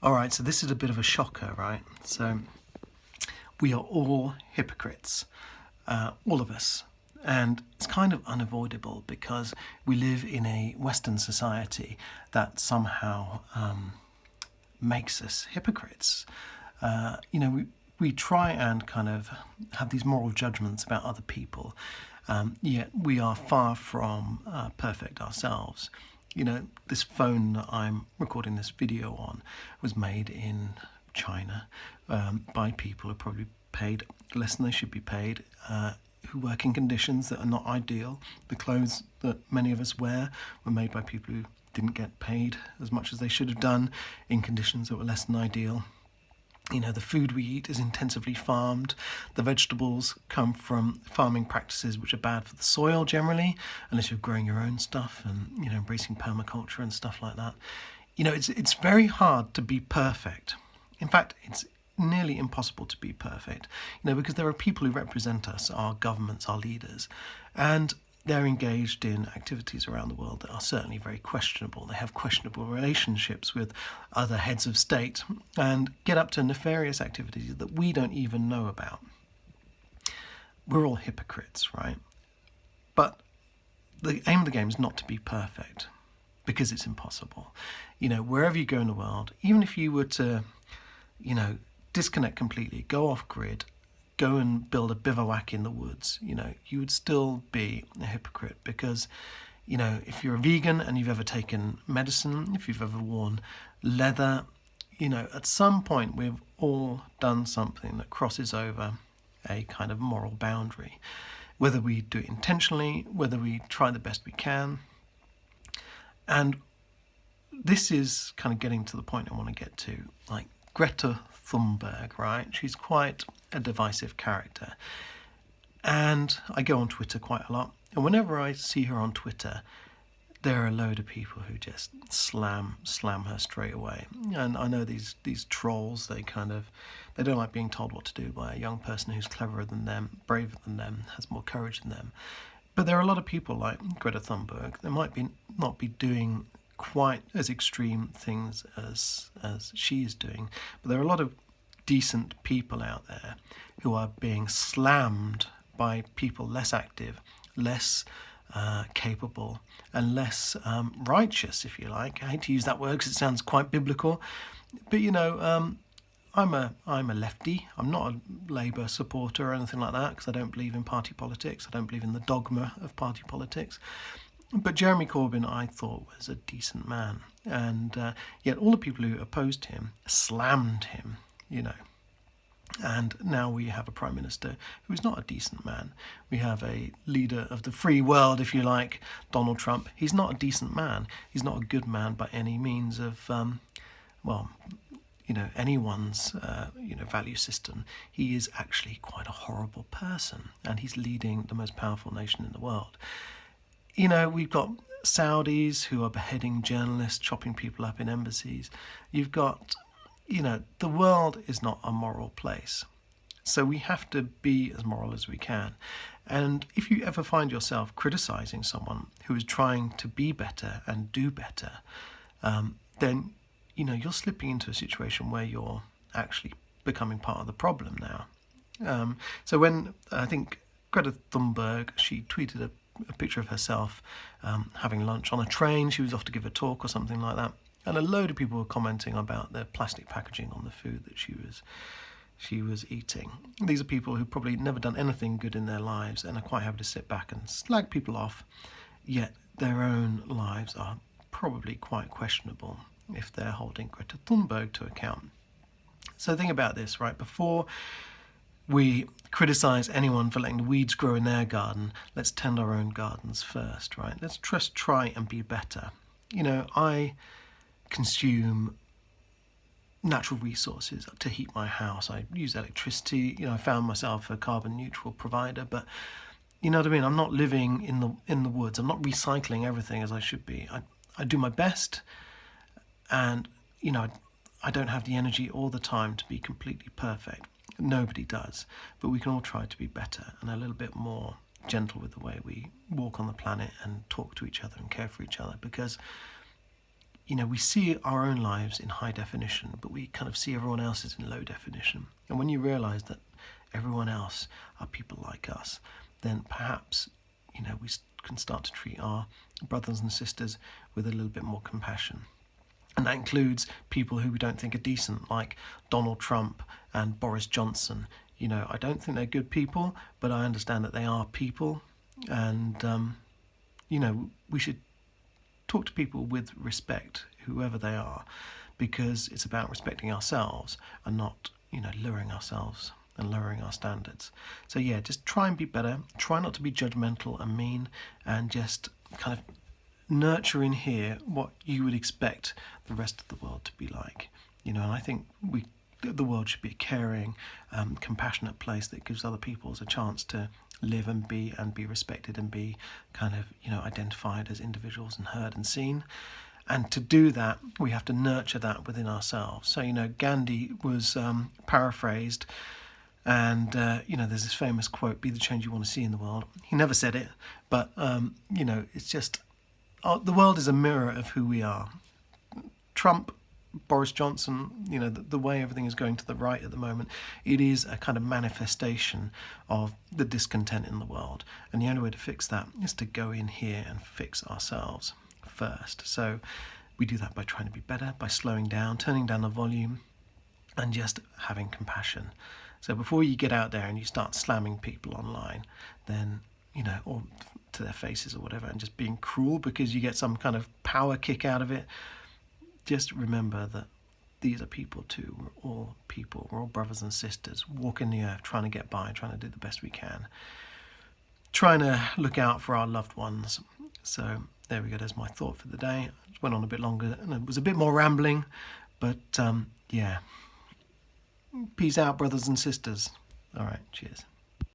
All right, so this is a bit of a shocker, right? So we are all hypocrites, all of us. And it's kind of unavoidable because we live in a Western society that somehow makes us hypocrites. We try and kind of have these moral judgments about other people, yet we are far from perfect ourselves. This phone that I'm recording this video on was made in China by people who probably paid less than they should be paid, who work in conditions that are not ideal. The clothes that many of us wear were made by people who didn't get paid as much as they should have done in conditions that were less than ideal. The food we eat is intensively farmed. The vegetables come from farming practices which are bad for the soil generally, unless you're growing your own stuff and, embracing permaculture and stuff like that. It's very hard to be perfect. In fact, it's nearly impossible to be perfect, because there are people who represent us, our governments, our leaders, and they're engaged in activities around the world that are certainly very questionable. They have questionable relationships with other heads of state and get up to nefarious activities that we don't even know about. We're all hypocrites, right? But the aim of the game is not to be perfect because it's impossible. Wherever you go in the world, even if you were to, disconnect completely, go off grid, go and build a bivouac in the woods, you would still be a hypocrite because, if you're a vegan and you've ever taken medicine, if you've ever worn leather, at some point we've all done something that crosses over a kind of moral boundary, whether we do it intentionally, whether we try the best we can. And this is kind of getting to the point I want to get to, like Greta Thunberg, right? She's quite a divisive character. And I go on Twitter quite a lot. And whenever I see her on Twitter, there are a load of people who just slam her straight away. And I know these trolls, they don't like being told what to do by a young person who's cleverer than them, braver than them, has more courage than them. But there are a lot of people like Greta Thunberg that might not be doing quite as extreme things as she is doing, but there are a lot of decent people out there who are being slammed by people less active, less capable, and less righteous, if you like. I hate to use that word because it sounds quite biblical, but I'm a lefty. I'm not a Labour supporter or anything like that because I don't believe in party politics. I don't believe in the dogma of party politics. But Jeremy Corbyn, I thought, was a decent man. And yet all the people who opposed him slammed him, And now we have a Prime Minister who is not a decent man. We have a leader of the free world, if you like, Donald Trump. He's not a decent man. He's not a good man by any means of, anyone's, value system. He is actually quite a horrible person. And he's leading the most powerful nation in the world. We've got Saudis who are beheading journalists, chopping people up in embassies. You've got, the world is not a moral place. So we have to be as moral as we can. And if you ever find yourself criticising someone who is trying to be better and do better, then, you're slipping into a situation where you're actually becoming part of the problem now. So when I think Greta Thunberg, she tweeted a picture of herself having lunch on a train. She was off to give a talk or something like that. And a load of people were commenting about the plastic packaging on the food that she was eating. These are people who probably never done anything good in their lives and are quite happy to sit back and slag people off, yet their own lives are probably quite questionable if they're holding Greta Thunberg to account. So think about this, right? Before we criticise anyone for letting the weeds grow in their garden, let's tend our own gardens first, right? Let's just try and be better. I consume natural resources to heat my house. I use electricity. I found myself a carbon neutral provider, but you know what I mean? I'm not living in the woods. I'm not recycling everything as I should be. I do my best, and I don't have the energy all the time to be completely perfect. Nobody does, but we can all try to be better and a little bit more gentle with the way we walk on the planet and talk to each other and care for each other, because we see our own lives in high definition, but we kind of see everyone else's in low definition. And when you realise that everyone else are people like us, then perhaps, we can start to treat our brothers and sisters with a little bit more compassion. And that includes people who we don't think are decent, like Donald Trump and Boris Johnson. I don't think they're good people, but I understand that they are people. And, we should talk to people with respect, whoever they are, because it's about respecting ourselves and not, lowering ourselves and lowering our standards. So yeah, just try and be better. Try not to be judgmental and mean, and just kind of nurture in here what you would expect the rest of the world to be like. And I think the world should be a caring, compassionate place that gives other people a chance to live and be respected and be kind of, identified as individuals and heard and seen. And to do that, we have to nurture that within ourselves. So, Gandhi was paraphrased, and, there's this famous quote, "Be the change you want to see in the world." He never said it, but, it's just, the world is a mirror of who we are. Trump, Boris Johnson, the way everything is going to the right at the moment, it is a kind of manifestation of the discontent in the world. And the only way to fix that is to go in here and fix ourselves first. So we do that by trying to be better, by slowing down, turning down the volume, and just having compassion. So before you get out there and you start slamming people online, then, or to their faces or whatever, and just being cruel because you get some kind of power kick out of it, just remember that these are people too. We're all people. We're all brothers and sisters walking the earth, trying to get by, trying to do the best we can, trying to look out for our loved ones. So there we go. There's my thought for the day. It went on a bit longer and it was a bit more rambling, but yeah. Peace out, brothers and sisters. All right, cheers.